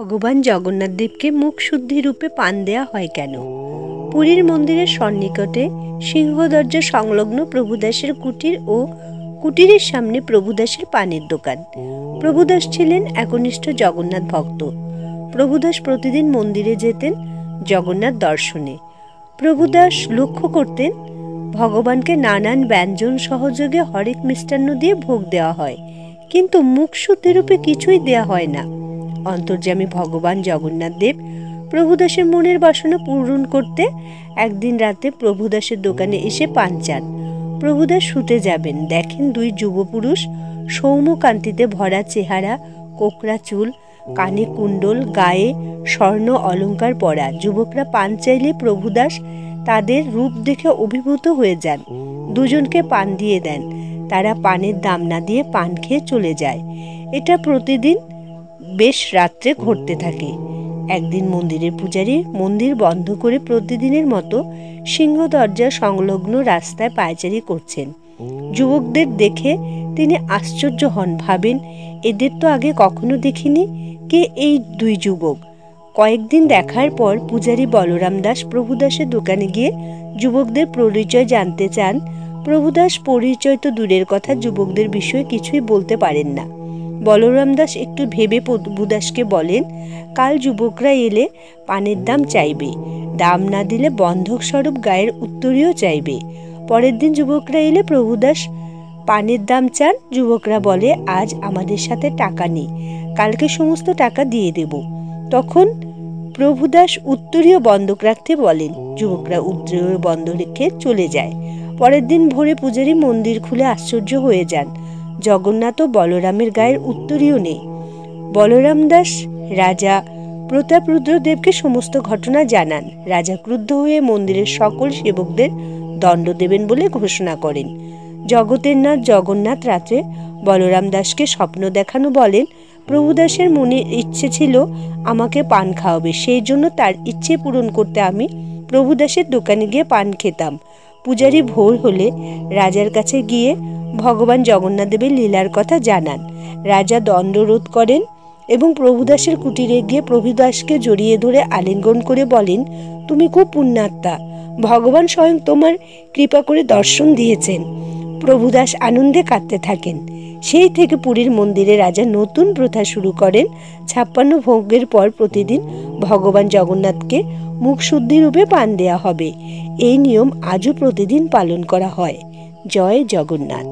ভগবান জগন্নাথ দেবকে মুখ শুদ্ধি রূপে পান দেয়া হয় কেন? পুরীর মন্দিরের সন্নিকটে সিংহদরজা সংলগ্ন প্রভুদাসের কুটির ও কুটিরের সামনে প্রভুদাসের পানের দোকান। প্রভুদাস ছিলেন একনিষ্ঠ জগন্নাথ ভক্ত। প্রভুদাস প্রতিদিন মন্দিরে যেতেন জগন্নাথ দর্শনে। প্রভুদাস লক্ষ্য করতেন ভগবানকে নানান ব্যঞ্জন সহযোগে হরেক মিষ্টান্ন দিয়ে ভোগ দেওয়া হয়, কিন্তু মুখ শুদ্ধিরূপে কিছুই দেয়া হয় না। অন্তর্যামী ভগবান জগন্নাথ দেব প্রভুদাসের মনের বাসনা পূরণ করতে একদিন রাতে প্রভুদাসের দোকানে এসে পান চান। প্রভুদাস শুতে যাবেন, দেখেন দুই যুবপুরুষ, সৌম্যকান্তিতে ভরা চেহারা, কোকড়া চুল, কানে কুণ্ডল, গায়ে স্বর্ণ অলঙ্কার পরা। যুবকরা পান চাইলে প্রভুদাস তাদের রূপ দেখে অভিভূত হয়ে যান, দুজনকে পান দিয়ে দেন। তারা পানের দাম না দিয়ে পান খেয়ে চলে যায়। এটা প্রতিদিন বেশ রাত্রে ঘটতে থাকে। একদিন মন্দিরের পূজারী মন্দির বন্ধ করে প্রতিদিনের মতো সিংহদরজা সংলগ্ন রাস্তায় পায়চারি করছেন। যুবকদের দেখে তিনি আশ্চর্য হন, ভাবেন এদের তো আগে কখনো দেখিনি, কে এই দুই যুবক? কয়েকদিন দেখার পর পূজারী বলরাম দাস প্রভুদাসের দোকানে গিয়ে যুবকদের পরিচয় জানতে চান। প্রভুদাস পরিচয় তো দূরের কথা, যুবকদের বিষয়ে কিছুই বলতে পারেন না। বলরাম দাস একটু ভেবে প্রভুদাসকে বলেন, কাল যুবকরা এলে পানের দাম চাইবে, দাম না দিলে বন্ধক স্বরূপ গায়ের উত্তরীয় চাইবে। পরের দিন যুবকরা এলে প্রভুদাস পানের দাম চান। যুবকরা বলে, আজ আমাদের সাথে টাকা নেই, কালকে সমস্ত টাকা দিয়ে দেব। তখন প্রভুদাস উত্তরীয় বন্ধক রাখতে বলেন। যুবকরা উত্তরীয় বন্ধ রেখে চলে যায়। পরের দিন ভোরে পূজারী মন্দির খুলে আশ্চর্য হয়ে যান, জগন্নাথ ও বলরামের গায়ের উত্তরীয় নেই। বলরাম দাস রাজা প্রতাপরুদ্রদেবকে সমস্ত ঘটনা জানান। রাজা ক্রুদ্ধ হয়ে মন্দিরের সকল সেবকদের দণ্ড দেবেন বলে ঘোষণা করেন। জগতের নাথ জগন্নাথ রাত্রে বলরাম দাসকে স্বপ্ন দেখানো বলেন, প্রভুদাসের মনে ইচ্ছে ছিল আমাকে পান খাওয়াবে, সেই জন্য তার ইচ্ছে পূরণ করতে আমি প্রভুদাসের দোকানে গিয়ে পান খেতাম। পূজারী ভোর হলে রাজার কাছে গিয়ে ভগবান জগন্নাথ দেবের লীলার কথা জানান। রাজা দণ্ডরোধ করেন এবং প্রভুদাসের কুটিরে গিয়ে প্রভুদাসকে জড়িয়ে ধরে আলিঙ্গন করে বলেন, তুমি খুব পুণ্যাত্মা, ভগবান স্বয়ং তোমার কৃপা করে দর্শন দিয়েছেন। প্রভুদাস আনন্দে কাঁদতে থাকেন। সেই থেকে পুরীর মন্দিরে রাজা নতুন প্রথা শুরু করেন। 56 ভোগের পর প্রতিদিন ভগবান জগন্নাথকে মুখ শুদ্ধি রূপে পান দেয়া হবে। এই নিয়ম আজও প্রতিদিন পালন করা হয়। জয় জগন্নাথ।